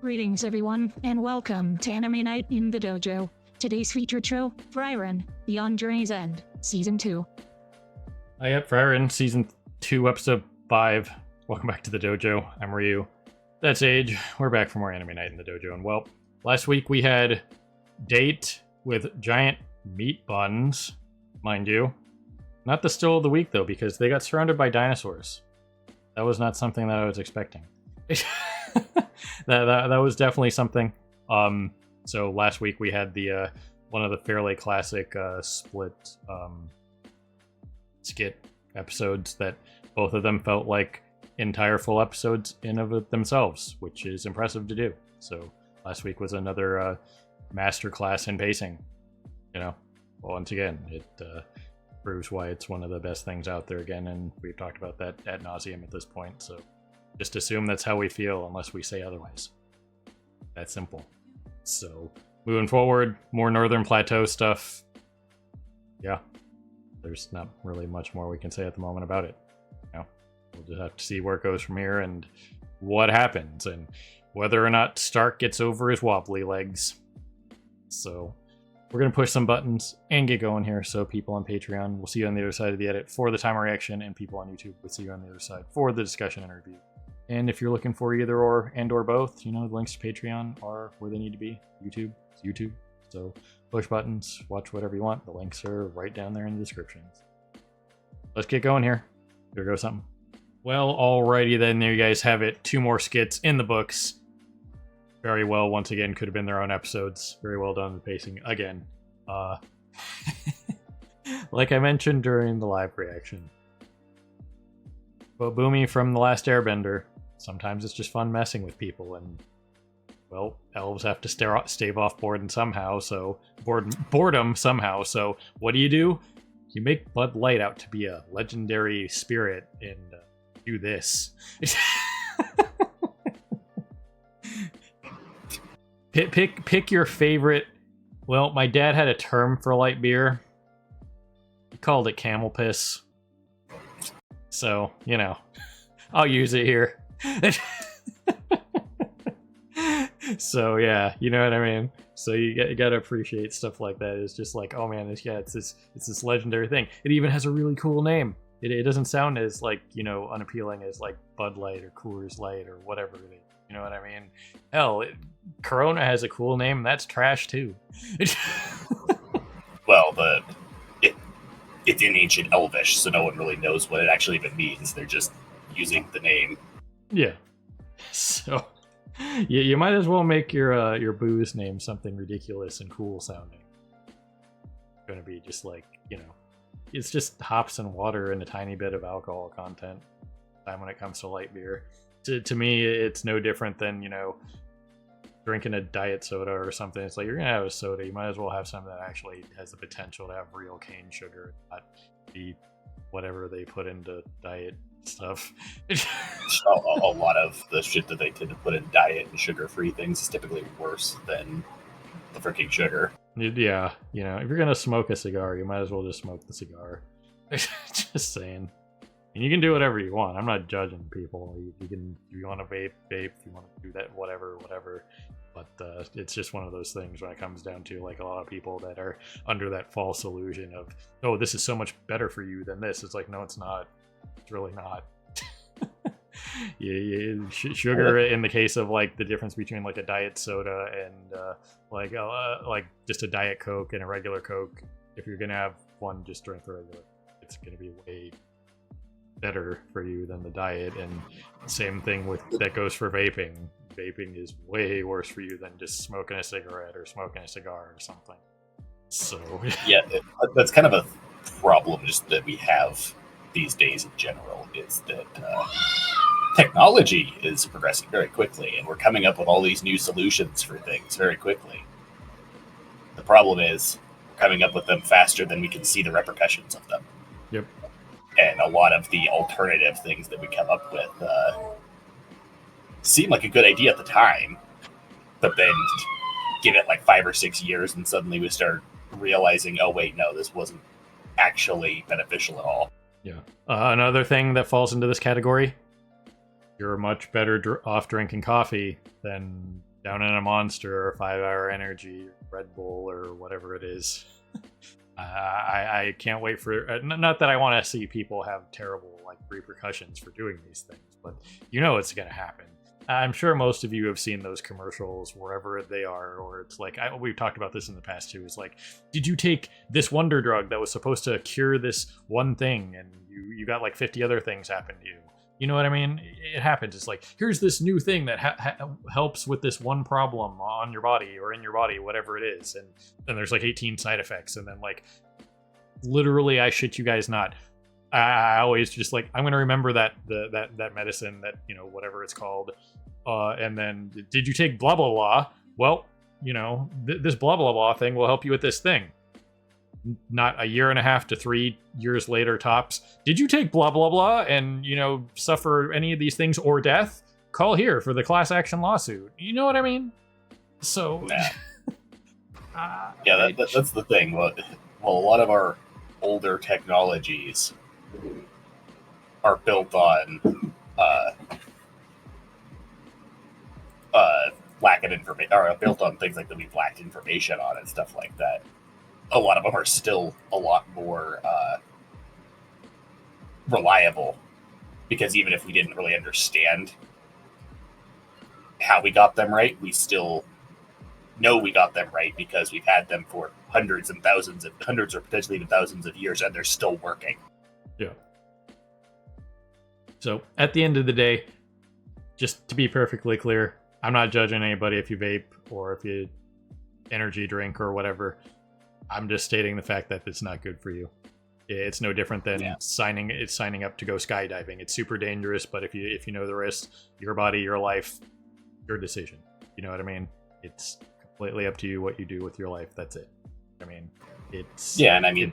Greetings everyone, and welcome to Anime Night in the Dojo. Today's featured show, Frieren, Beyond Journey's End, Season 2. Hi, Frieren, Season 2, Episode 5. Welcome back to the dojo. I'm Ryu. That's Age. We're back for more Anime Night in the Dojo. And well, last week we had Date with giant meat buns, mind you. Not the still of the week, though, because they got surrounded by dinosaurs. That was not something that I was expecting. that was definitely something. So last week we had the one of the fairly classic split skit episodes that both of them felt like entire full episodes in of themselves, which is impressive to do. So last week was another masterclass in pacing. You know, once again, it proves why it's one of the best things out there again, and we've talked about that ad nauseum at this point. So just assume that's how we feel unless we say otherwise. That simple. So moving forward, more Northern Plateau stuff. Yeah, there's not really much more we can say at the moment about it. You know, we'll just have to see where it goes from here and what happens and whether or not Stark gets over his wobbly legs. So we're going to push some buttons and get going here. So people on Patreon, we'll see you on the other side of the edit for the timer reaction, and people on YouTube, we'll see you on the other side for the discussion and review. And if you're looking for either or and or both, you know, the links to Patreon are where they need to be. YouTube, it's YouTube. So push buttons, watch whatever you want. The links are right down there in the descriptions. Let's get going here. There goes something. Well, alrighty then, there you guys have it. 2 more skits in the books. Very well, once again, could have been their own episodes. Very well done, the pacing again. Like I mentioned during the live reaction. But Boomy from The Last Airbender, sometimes it's just fun messing with people, and well, elves have to stave off boredom somehow, so what do? You make Bud Light out to be a legendary spirit and do this. Pick your favorite. Well, my dad had a term for light beer. He called it camel piss. So, you know, I'll use it here. So, yeah, you know what I mean? So you gotta appreciate stuff like that. It's just like, oh man, it's this legendary thing. It even has a really cool name. It doesn't sound as, like, you know, unappealing as like Bud Light or Coors Light or whatever it is. You know what I mean? Hell, Corona has a cool name, and that's trash too. Well, it's in ancient Elvish, so no one really knows what it actually even means. They're just using the name. Yeah. So you might as well make your booze name something ridiculous and cool sounding. It's gonna be just like, you know, it's just hops and water and a tiny bit of alcohol content. Time when it comes to light beer. To me, it's no different than, you know, drinking a diet soda or something. It's like, you're gonna have a soda, you might as well have something that actually has the potential to have real cane sugar, not be whatever they put into diet stuff. a lot of the shit that they tend to put in diet and sugar-free things is typically worse than the freaking sugar. Yeah, you know, if you're gonna smoke a cigar, you might as well just smoke the cigar. Just saying. And you can do whatever you want. I'm not judging people. You can, if you want to vape. If you want to do that, whatever. But it's just one of those things when it comes down to, like, a lot of people that are under that false illusion of, oh, this is so much better for you than this. It's like, no, it's not. It's really not. Sugar, in the case of, like, the difference between, like, a diet soda and like just a Diet Coke and a regular Coke. If you're gonna have one, just drink the regular. It's gonna be way better for you than the diet, and same thing with that goes for vaping. Vaping is way worse for you than just smoking a cigarette or smoking a cigar or something. So yeah, that's kind of a problem just that we have these days in general, is that technology is progressing very quickly, and we're coming up with all these new solutions for things very quickly. The problem is we're coming up with them faster than we can see the repercussions of them. Yep. And a lot of the alternative things that we come up with seem like a good idea at the time, but then give it like 5 or 6 years, and suddenly we start realizing, oh wait, no, this wasn't actually beneficial at all. Yeah. Another thing that falls into this category, you're much better off drinking coffee than down in a Monster or 5-Hour Energy, Red Bull, or whatever it is. I can't wait for. Not that I want to see people have terrible like repercussions for doing these things, but you know it's going to happen. I'm sure most of you have seen those commercials wherever they are, or it's like we've talked about this in the past too. It's like, did you take this wonder drug that was supposed to cure this one thing, and you got like 50 other things happen to you? You know what I mean? It happens. It's like, here's this new thing that helps with this one problem on your body or in your body, whatever it is. And then there's like 18 side effects. And then like, literally, I shit you guys not. I always just like, I'm going to remember that medicine that, you know, whatever it's called. And then, did you take blah, blah, blah? Well, you know, this blah, blah, blah thing will help you with this thing. Not a year and a half to 3 years later tops. Did you take blah, blah, blah and, you know, suffer any of these things or death? Call here for the class action lawsuit. You know what I mean? So, yeah, that's the thing. Well, a lot of our older technologies are built on lack of information, or built on things like that we've lacked information on and stuff like that. A lot of them are still a lot more reliable, because even if we didn't really understand how we got them right, we still know we got them right because we've had them for hundreds or potentially even thousands of years, and they're still working. Yeah. So at the end of the day, just to be perfectly clear, I'm not judging anybody if you vape or if you energy drink or whatever. I'm just stating the fact that it's not good for you. It's no different than signing up to go skydiving. It's super dangerous, but if you know the risks, your body, your life, your decision. You know what I mean? It's completely up to you what you do with your life. That's it. I mean, it's and I mean,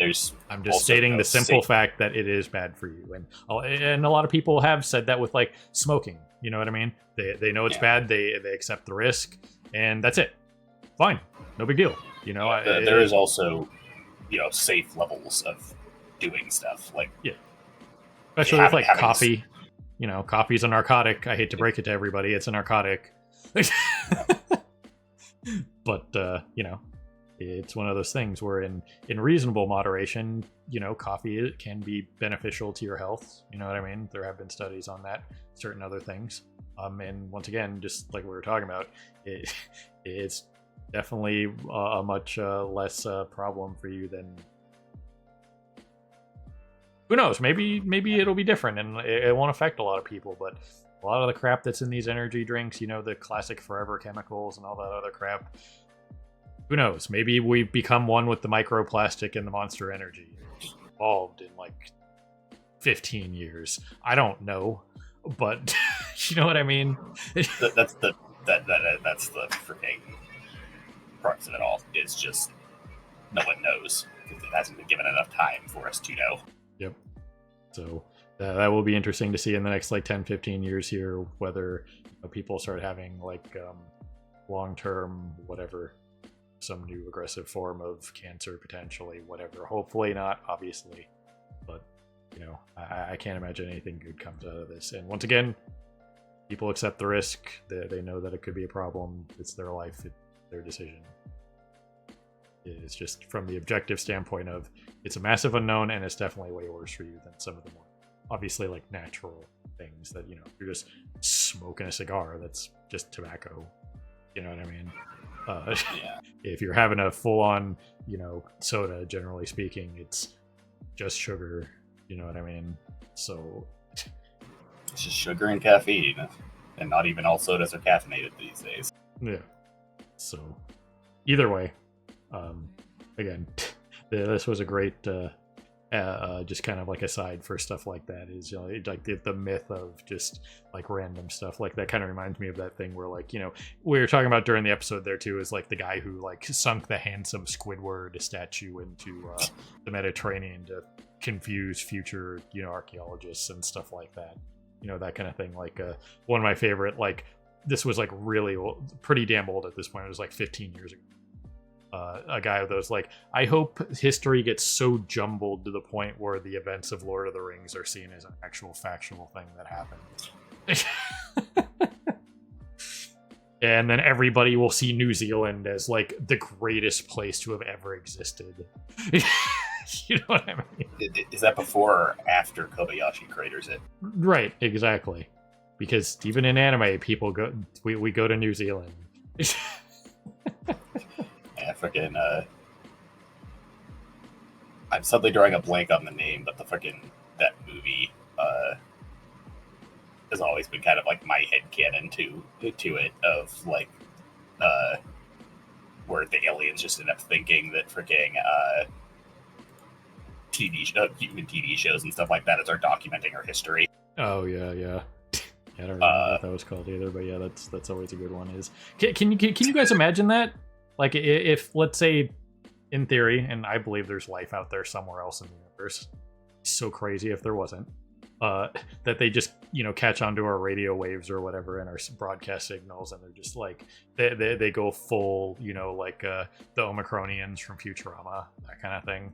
I'm just stating the simple fact that it is bad for you, and a lot of people have said that with like smoking. You know what I mean? They know it's bad. They accept the risk, and that's it. Fine, no big deal. You know, there is also, you know, safe levels of doing stuff like especially with like coffee. You know, coffee's a narcotic. I hate to break it to everybody, it's a narcotic. But you know, it's one of those things where in reasonable moderation, you know, coffee can be beneficial to your health. You know what I mean? There have been studies on that, certain other things. And once again, just like we were talking about, it's definitely a much less problem for you than. Who knows? Maybe it'll be different and it won't affect a lot of people. But a lot of the crap that's in these energy drinks, you know, the classic forever chemicals and all that other crap. Who knows? Maybe we've become one with the microplastic and the Monster Energy. Evolved in like 15 years. I don't know, but you know what I mean. That's the freaking crux of it all. It's just no one knows because it hasn't been given enough time for us to know. Yep. So that will be interesting to see in the next like 10-15 years here, whether people start having like long-term whatever, some new aggressive form of cancer potentially, whatever. Hopefully not, obviously, but you know, I can't imagine anything good comes out of this. And once again, people accept the risk. They know that it could be a problem. It's their life, their decision. It's just from the objective standpoint of it's a massive unknown, and it's definitely way worse for you than some of the more obviously like natural things that, you know, you're just smoking a cigar, that's just tobacco. You know what I mean? If you're having a full-on, you know, soda, generally speaking, it's just sugar. You know what I mean? So it's just sugar and caffeine, and not even all sodas are caffeinated these days. Yeah. So either way, again, this was a great just kind of like aside for stuff like that, is, you know, like the myth of just like random stuff like that kind of reminds me of that thing where, like, you know, we were talking about during the episode there too, is like the guy who like sunk the handsome Squidward statue into the Mediterranean to confuse future, you know, archaeologists and stuff like that, you know, that kind of thing. Like one of my favorite, like, this was like really old, pretty damn old at this point, it was like 15 years ago. A guy with those, like, I hope history gets so jumbled to the point where the events of Lord of the Rings are seen as an actual factual thing that happened. And then everybody will see New Zealand as like the greatest place to have ever existed. You know what I mean? Is that before or after Kobayashi craters it? Right, exactly. Because even in anime, people go. We go to New Zealand. Yeah, freaking. I'm suddenly drawing a blank on the name, but that movie has always been kind of like my headcanon to it of like where the aliens just end up thinking that freaking human TV shows and stuff like that are documenting our history. Oh yeah. I don't remember what that was called either, but yeah, that's always a good one. Can you guys imagine that? Like, if let's say, in theory, and I believe there's life out there somewhere else in the universe. It's so crazy if there wasn't. That they just catch onto our radio waves or whatever and our broadcast signals, and they're just like they go full like the Omicronians from Futurama, that kind of thing.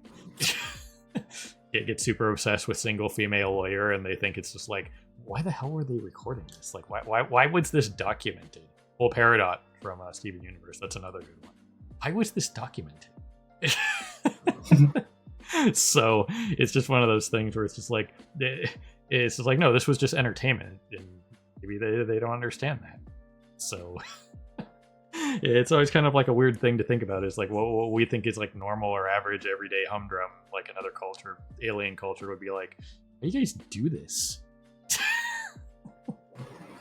Get super obsessed with single female lawyer, and they think it's just like, why the hell were they recording this? Like, why was this documented? Well, Peridot from Steven Universe, that's another good one. Why was this documented? So it's just one of those things where it's just like no, this was just entertainment, and maybe they don't understand that. So it's always kind of like a weird thing to think about. Is like what we think is like normal or average everyday humdrum, like another culture, alien culture, would be like, how do you guys do this?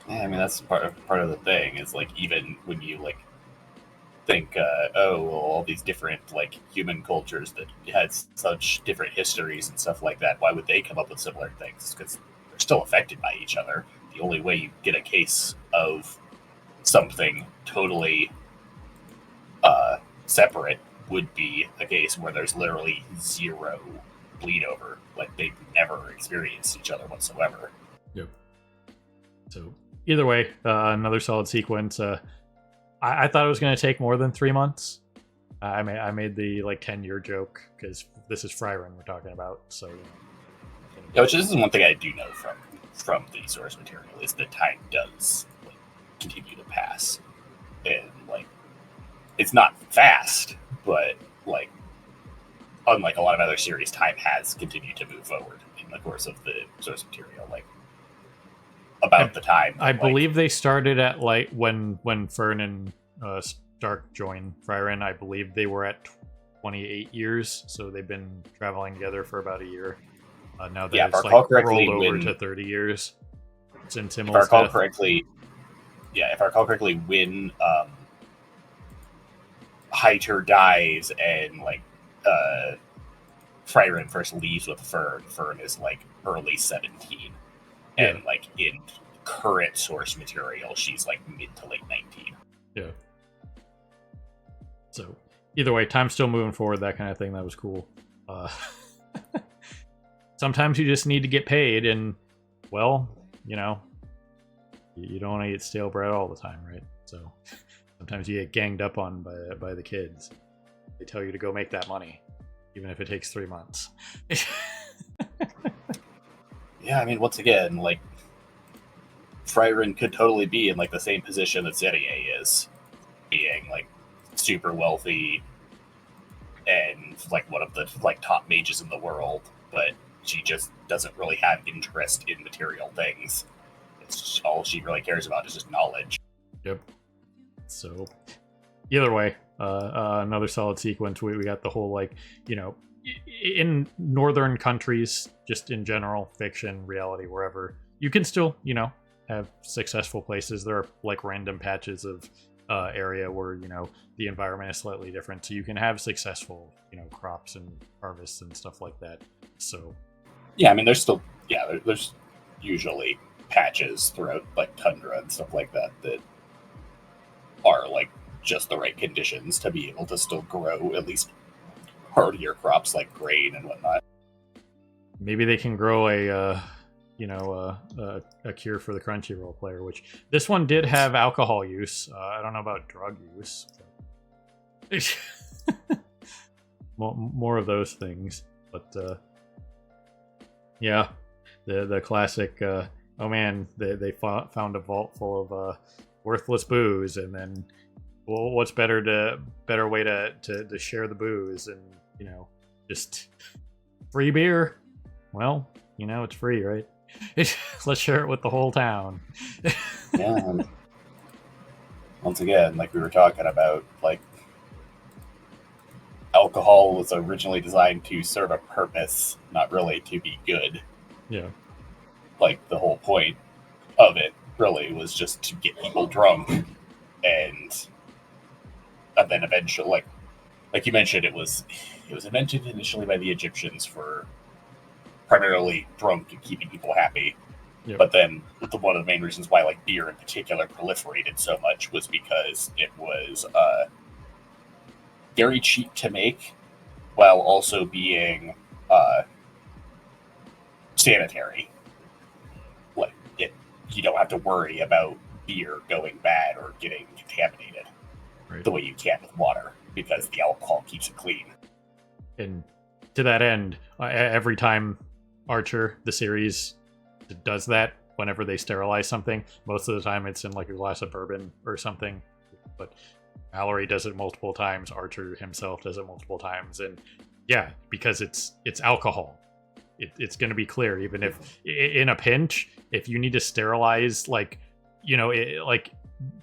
Yeah, I mean that's part of the thing is like, even when you like think all these different like human cultures that had such different histories and stuff like that, why would they come up with similar things? Because they're still affected by each other. The only way you get a case of something totally separate would be a case where there's literally zero bleed over, like they've never experienced each other whatsoever. Yep. So either way, another solid sequence. I thought it was going to take more than 3 months. I made the like 10-year joke because this is Frieren we're talking about. So, which this is one thing I do know from the source material is that time does like continue to pass, and like it's not fast, but like unlike a lot of other series, time has continued to move forward in the course of the source material. Like about the time I believe they started at like when Fern and Stark joined Frieren, I believe they were at 28 years, so they've been traveling together for about a year. Now that it's like rolled over to 30 years since Himmel's death. If I recall correctly, when Heiter dies and like Frieren first leaves with Fern is like early 17. And like in current source material, she's like mid to late 19. Yeah. So either way, time's still moving forward, that kind of thing. That was cool. Sometimes you just need to get paid, and well, you don't want to eat stale bread all the time, right? So sometimes you get ganged up on by the kids. They tell you to go make that money, even if it takes 3 months. Yeah, I mean, once again, like Frieren could totally be in like the same position that Serie is, being like super wealthy and like one of the like top mages in the world, but she just doesn't really have interest in material things. It's just, all she really cares about is just knowledge. Yep. So either way, another solid sequence. We got the whole like in northern countries, just in general, fiction, reality, wherever, you can still, have successful places. There are like random patches of area where, the environment is slightly different. So you can have successful, crops and harvests and stuff like that. So, yeah, I mean, there's still, there's usually patches throughout like tundra and stuff like that that are like just the right conditions to be able to still grow at least hardier crops like grain and whatnot. Maybe they can grow a cure for the Crunchyroll player, which this one did have alcohol use. I don't know about drug use. More of those things, but yeah, the classic. Oh man, they found a vault full of worthless booze, and then, well, what's better way to share the booze, and just free beer. Well, it's free, right? Let's share it with the whole town. Yeah. And once again, like we were talking about, like, alcohol was originally designed to serve a purpose, not really to be good. Yeah. Like, the whole point of it really was just to get people drunk, and then eventually, like you mentioned, it was invented initially by the Egyptians for primarily drunk and keeping people happy. Yep. But then one of the main reasons why, like, beer in particular proliferated so much was because it was very cheap to make, while also being sanitary. Like, you don't have to worry about beer going bad or getting contaminated the way you can with water, because the alcohol keeps it clean. And to that end, every time Archer, the series, does that, whenever they sterilize something, most of the time it's in like a glass of bourbon or something. But Mallory does it multiple times. Archer himself does it multiple times. And yeah, because it's alcohol. It's going to be clear, even if in a pinch, if you need to sterilize, like,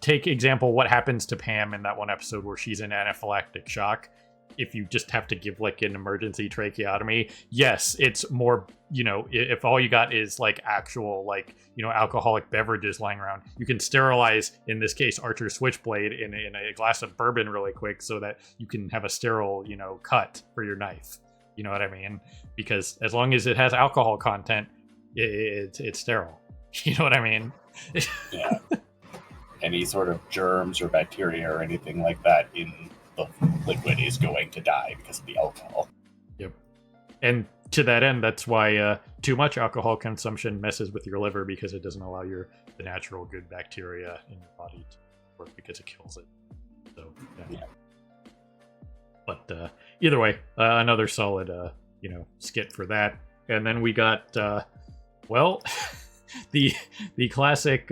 take example, what happens to Pam in that one episode where she's in anaphylactic shock. If you just have to give like an emergency tracheotomy, yes, it's more, if all you got is like actual, like, alcoholic beverages lying around, you can sterilize, in this case, Archer's switchblade in a glass of bourbon really quick so that you can have a sterile, cut for your knife. You know what I mean? Because as long as it has alcohol content, it's sterile. You know what I mean? Yeah. Any sort of germs or bacteria or anything like that in the liquid is going to die because of the alcohol. Yep. And to that end, that's why too much alcohol consumption messes with your liver, because it doesn't allow the natural good bacteria in your body to work, because it kills it. So, yeah. But either way, another solid, skit for that. And then we got, the classic,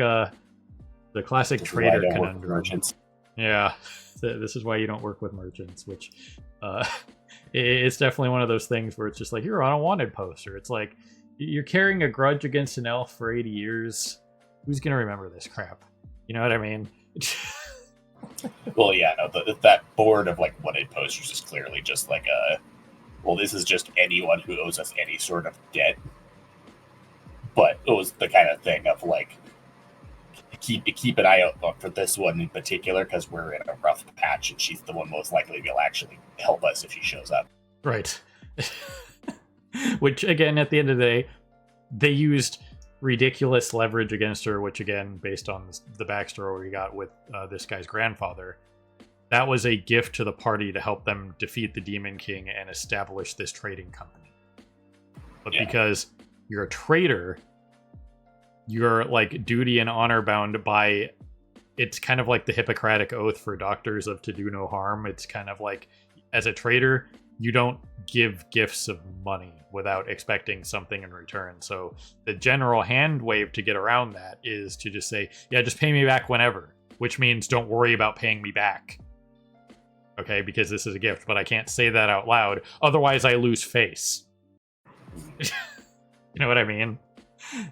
trader conundrum. Merchants. Yeah, this is why you don't work with merchants, which it's definitely one of those things where it's just like, you're on a wanted poster. It's like, you're carrying a grudge against an elf for 80 years. Who's going to remember this crap? You know what I mean? Well, yeah, no, that board of like wanted posters is clearly just like this is just anyone who owes us any sort of debt. But it was the kind of thing of like, keep an eye out for this one in particular, because we're in a rough patch, and she's the one most likely will actually help us if she shows up. Right. Which, again, at the end of the day, they used ridiculous leverage against her, which, again, based on the backstory we got with this guy's grandfather, that was a gift to the party to help them defeat the Demon King and establish this trading company. But because you're a traitor, you're like duty and honor bound by, it's kind of like the Hippocratic oath for doctors of to do no harm. It's kind of like, as a traitor, you don't give gifts of money without expecting something in return. So the general hand wave to get around that is to just say, yeah, just pay me back whenever, which means don't worry about paying me back. Okay, because this is a gift, but I can't say that out loud. Otherwise I lose face. You know what I mean?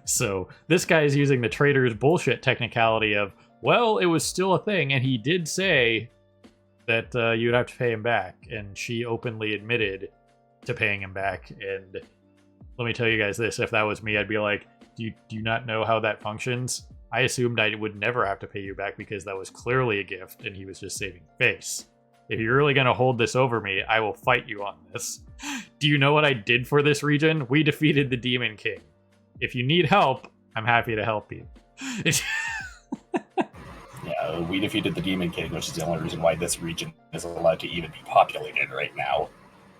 So this guy is using the trader's bullshit technicality of, well, it was still a thing, and he did say that you'd have to pay him back, and she openly admitted to paying him back. And let me tell you guys this, if that was me, I'd be like, do you not know how that functions? I assumed I would never have to pay you back because that was clearly a gift, and he was just saving face. If you're really going to hold this over me, I will fight you on this. Do you know what I did for this region? We defeated the Demon King. If you need help, I'm happy to help you. Yeah, we defeated the Demon King, which is the only reason why this region is allowed to even be populated right now.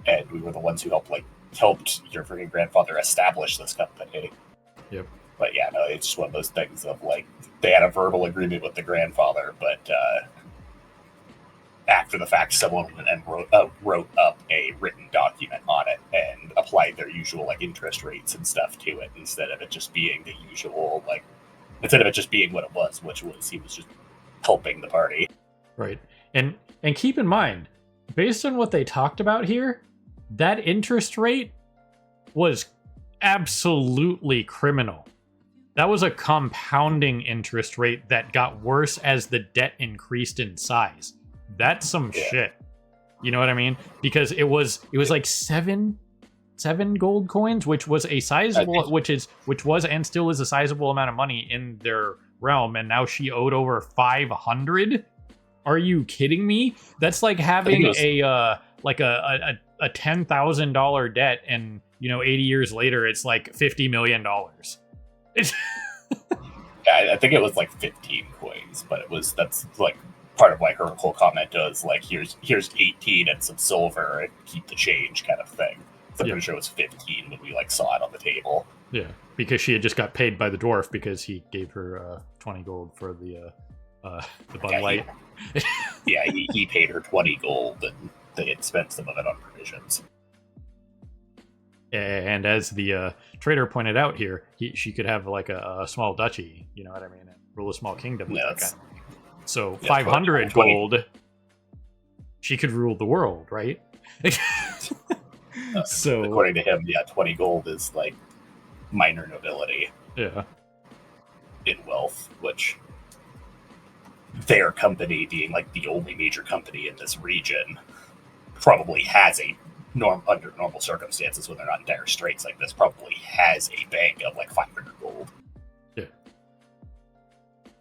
And we were the ones who helped your freaking grandfather establish this company. Yep. But yeah, no, it's just one of those things of like, they had a verbal agreement with the grandfather, but after the fact, someone wrote up a written document on it and applied their usual like interest rates and stuff to it, instead of it just being the usual, like, instead of it just being what it was, which was he was just helping the party. Right. And keep in mind, based on what they talked about here, that interest rate was absolutely criminal. That was a compounding interest rate that got worse as the debt increased in size. That's some shit. You know what I mean? Because it was like seven gold coins, which was a sizable, which was and still is a sizable amount of money in their realm, and now she owed over 500. Are you kidding me? That's like having a $10,000 debt, and 80 years later, it's like $50 million. I think it was like 15 coins, but that's like part of why her whole comment does like here's 18 and some silver and keep the change kind of thing. So I'm pretty sure it was 15 when we like saw it on the table. Yeah, because she had just got paid by the dwarf because he gave her 20 gold for the Bud Light. He paid her 20 gold, and they had spent some of it on provisions. And as the trader pointed out here, she could have like a small duchy, you know what I mean, and rule a small kingdom. With that kind of thing. So 500 gold, she could rule the world, right? So according to him, 20 gold is like minor nobility. Yeah. In wealth, which their company, being like the only major company in this region, probably has under normal circumstances when they're not in dire straits like this, probably has a bank of like 500 gold. Yeah.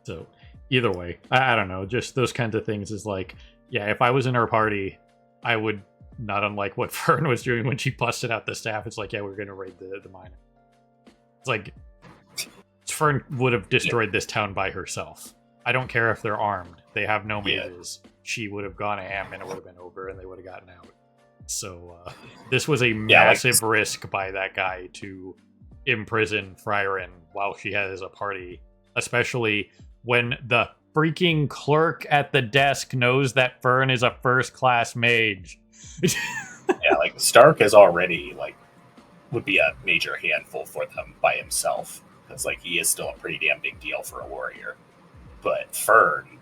So either way, I don't know, just those kinds of things is like, if I was in her party, I would, not unlike what Fern was doing when she busted out the staff, it's like, we're going to raid the mine. It's like, Fern would have destroyed this town by herself. I don't care if they're armed. They have no mages. She would have gone ham and it would have been over and they would have gotten out. So this was a massive risk by that guy to imprison Frieren while she has a party, especially when the freaking clerk at the desk knows that Fern is a first-class mage. Like Stark is already would be a major handful for them by himself, because he is still a pretty damn big deal for a warrior. But Fern,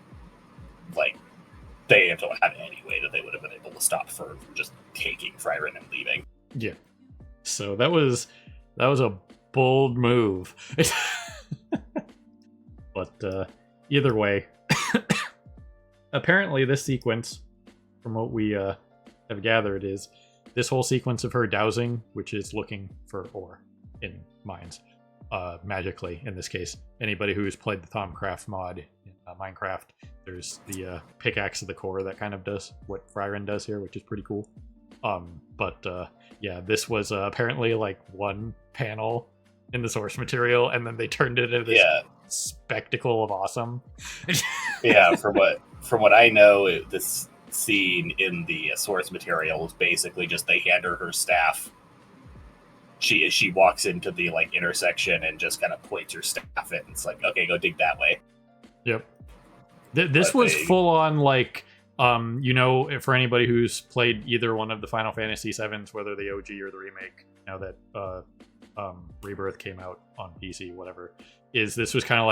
they don't have any way that they would have been able to stop Fern from just taking Frieren and leaving. Yeah. So that was a bold move. But either way, apparently this sequence, from what we have gathered, is this whole sequence of her dowsing, which is looking for ore in mines, magically in this case. Anybody who's played the Thaumcraft mod in Minecraft, there's the pickaxe of the core that kind of does what Frieren does here, which is pretty cool. But this was apparently one panel in the source material, and then they turned it into this spectacle of awesome. From what I know, this scene in the source material is basically just they hand her staff. She walks into the intersection and just kind of points her staff in. It's like, okay, go dig that way. Yep. This was full on for anybody who's played either one of the Final Fantasy VIIs, whether the OG or the remake, now that Rebirth came out on PC, whatever, this was kind of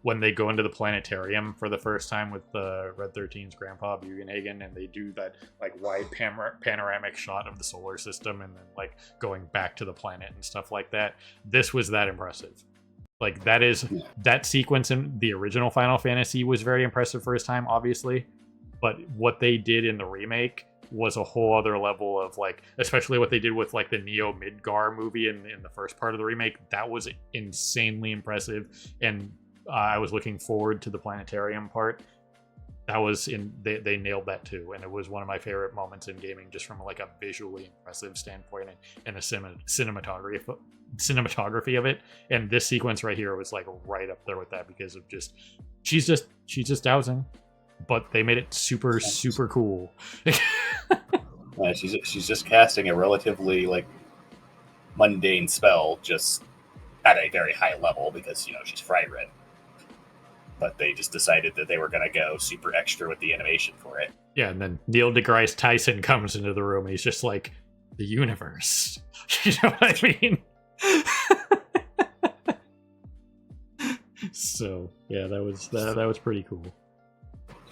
when they go into the planetarium for the first time with Red 13's grandpa Bugenhagen, and they do that wide panoramic shot of the solar system, and then going back to the planet and stuff like that. This was that impressive. That sequence in the original Final Fantasy was very impressive for its time, obviously, but what they did in the remake was a whole other level of especially what they did with the Neo Midgar movie in the first part of the remake. That was insanely impressive, and I was looking forward to the planetarium part. That was they nailed that too, and it was one of my favorite moments in gaming, just from a visually impressive standpoint and a cinematography of it. And this sequence right here was right up there with that, because of she's just dowsing, but they made it super cool. She's just casting a relatively mundane spell, just at a very high level, because she's Frieren. But they just decided that they were going to go super extra with the animation for it. Yeah, and then Neil deGrasse Tyson comes into the room. And he's just like, the universe. You know what I mean? So yeah, that was pretty cool.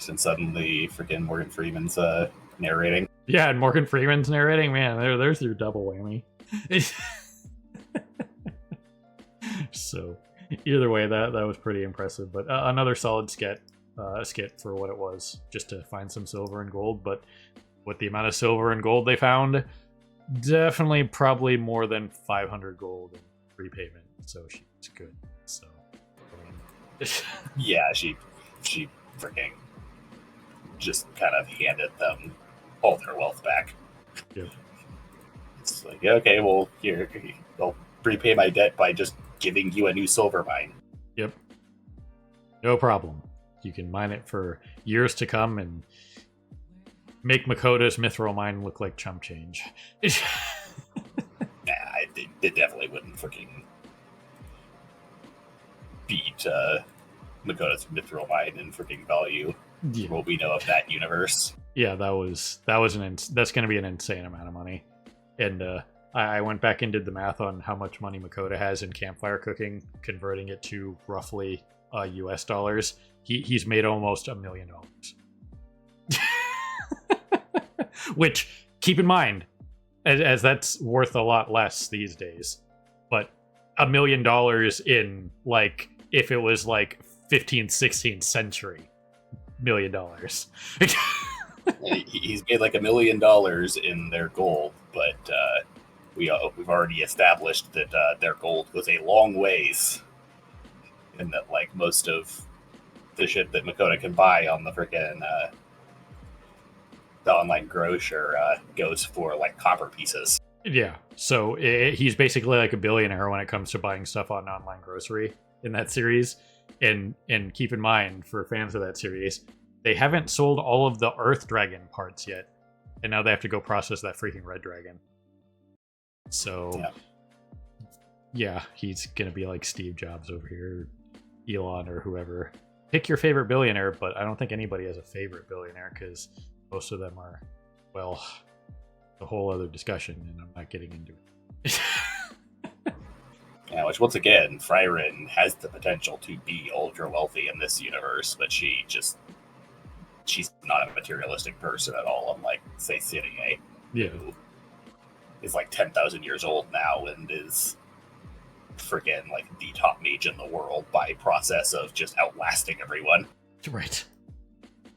And suddenly, freaking Morgan Freeman's narrating. Yeah, and Morgan Freeman's narrating. Man, there's your double whammy. So, either way, that was pretty impressive. But another solid skit for what it was, just to find some silver and gold. But with the amount of silver and gold they found, definitely probably more than 500 gold in prepayment. So she's good. So, yeah, she freaking just kind of handed them all their wealth back. Yep. It's like, okay, well, here, I'll repay my debt by just giving you a new silver mine. Yep. No problem. You can mine it for years to come and make Makota's mithril mine look like chump change. It definitely wouldn't freaking beat Makota's mithril mine in freaking value. Yeah. What we know of that universe. Yeah, that's going to be an insane amount of money. And I went back and did the math on how much money Makota has in campfire cooking, converting it to roughly US dollars. He's made almost $1 million. Which, keep in mind, as that's worth a lot less these days. But $1 million in, like, if it was like 15th, 16th century $1 million. He's made like $1 million in their gold, but we've already established that their gold was a long ways, and that like most of the shit that Makota can buy on the freaking the online grocer goes for like copper pieces. Yeah, so he's basically like a billionaire when it comes to buying stuff on online grocery in that series. And keep in mind, for fans of that series, they haven't sold all of the Earth Dragon parts yet, and now they have to go process that freaking Red Dragon. So, yeah he's gonna be like Steve Jobs over here, Elon or whoever. Pick your favorite billionaire, but I don't think anybody has a favorite billionaire because most of them are, well, a whole other discussion, and I'm not getting into it. Yeah, which once again, Frieren has the potential to be ultra wealthy in this universe, but she's not a materialistic person at all, unlike, say, Sirie, who is like 10,000 years old now and is freaking like the top mage in the world by process of just outlasting everyone. Right.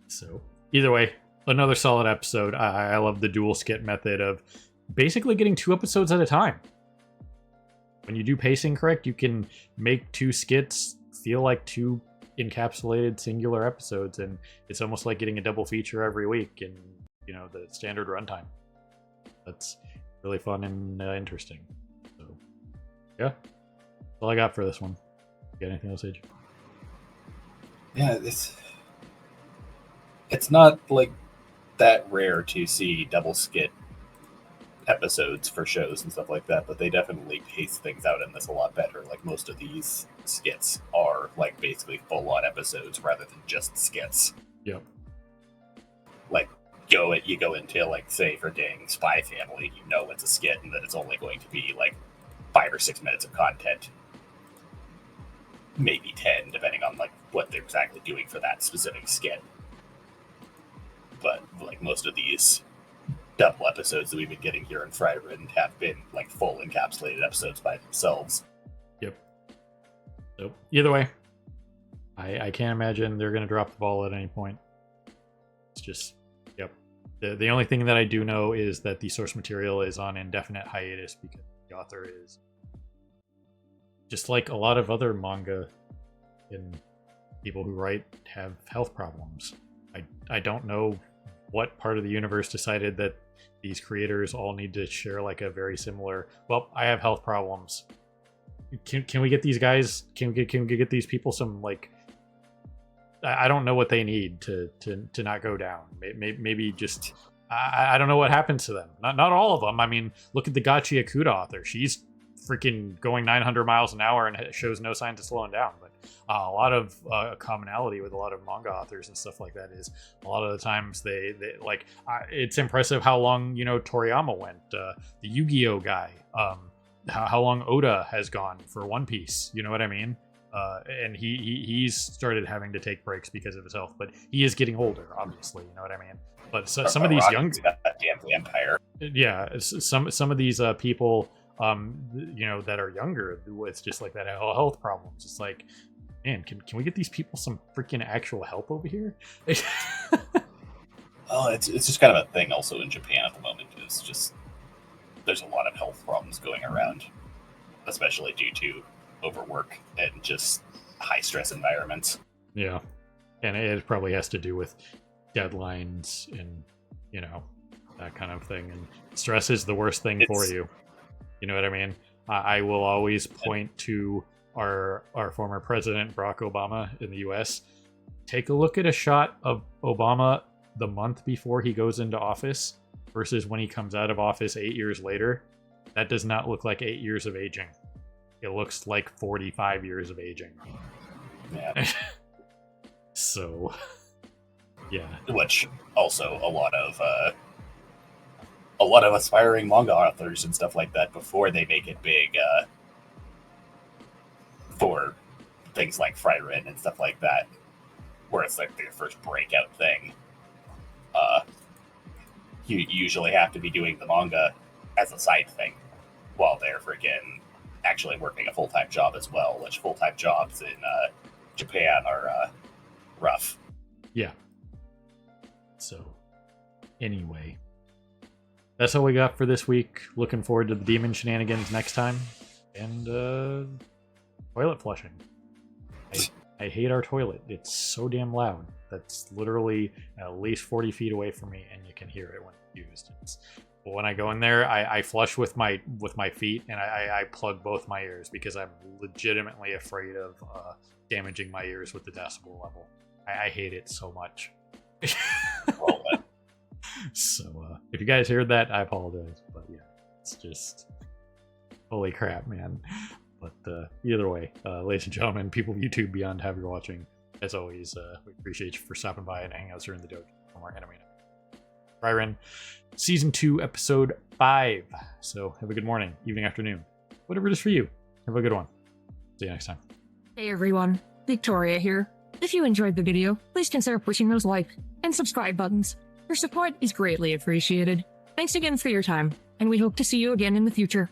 So, either way, another solid episode. I love the dual skit method of basically getting 2 episodes at a time. When you do pacing correct, you can make 2 skits feel like 2 encapsulated singular episodes, and it's almost like getting a double feature every week in, the standard runtime. That's really fun and interesting. So, yeah, that's all I got for this one. You got anything else, Age? Yeah, it's not like that rare to see double skit episodes for shows and stuff like that, but they definitely pace things out in this a lot better. Like most of these skits are like basically full-on episodes rather than just skits. Yep. Like you go into like, say, for dang Spy Family, it's a skit and that it's only going to be like 5 or 6 minutes of content, maybe 10, depending on like what they're exactly doing for that specific skit. But like most of these double episodes that we've been getting here in Frieren have been like full encapsulated episodes by themselves. Yep. So either way, I can't imagine they're going to drop the ball at any point. It's just, yep. The only thing that I do know is that the source material is on indefinite hiatus because the author is, just like a lot of other manga and people who write, have health problems. I don't know what part of the universe decided that these creators all need to share like a very similar, well, I have health problems. Can we get these guys, can we get these people some, like, I don't know what they need to not go down. Maybe just, I don't know what happens to them. Not all of them. I mean, look at the Gachi Akuda author. She's freaking going 900 miles an hour and shows no signs of slowing down. But a lot of commonality with a lot of manga authors and stuff like that is a lot of the times they like, it's impressive how long, Toriyama went, the Yu-Gi-Oh guy, how long Oda has gone for One Piece. You know what I mean? and he's started having to take breaks because of his health, but he is getting older, obviously. You know what I mean? But some of these young, that damn vampire. yeah, some of these people, you know, that are younger with just like that health problems. It's like, man, can we get these people some freaking actual help over here? Oh, it's just kind of a thing also in Japan at the moment. It's just there's a lot of health problems going around, especially due to overwork and just high stress environments. Yeah, and it probably has to do with deadlines and, you know, that kind of thing. And stress is the worst thing for you. You know what I mean? I will always point to our former president, Barack Obama, in the U.S. Take a look at a shot of Obama the month before he goes into office versus when he comes out of office 8 years later. That does not look like 8 years of aging. It looks like 45 years of aging. Yeah. So, yeah. Which also a lot of aspiring manga authors and stuff like that, before they make it big, for things like Frieren and stuff like that, where it's like their first breakout thing, you usually have to be doing the manga as a side thing while they're freaking actually working a full-time job as well, which full-time jobs in Japan are rough. Yeah. So, anyway, that's all we got for this week. Looking forward to the demon shenanigans next time. And toilet flushing. I hate our toilet. It's so damn loud. That's literally at least 40 feet away from me, and you can hear it when it's used. But when I go in there, I flush with my feet, and I plug both my ears because I'm legitimately afraid of damaging my ears with the decibel level. I hate it so much. So if you guys heard that, I apologize. But yeah, it's just holy crap, man. But either way, ladies and gentlemen, people of YouTube beyond, have you watching. As always, we appreciate you for stopping by and hanging out here in the dojo for more anime. Frieren, Season 2, Episode 5. So have a good morning, evening, afternoon, whatever it is for you. Have a good one. See you next time. Hey everyone, Victoria here. If you enjoyed the video, please consider pushing those like and subscribe buttons. Your support is greatly appreciated. Thanks again for your time, and we hope to see you again in the future.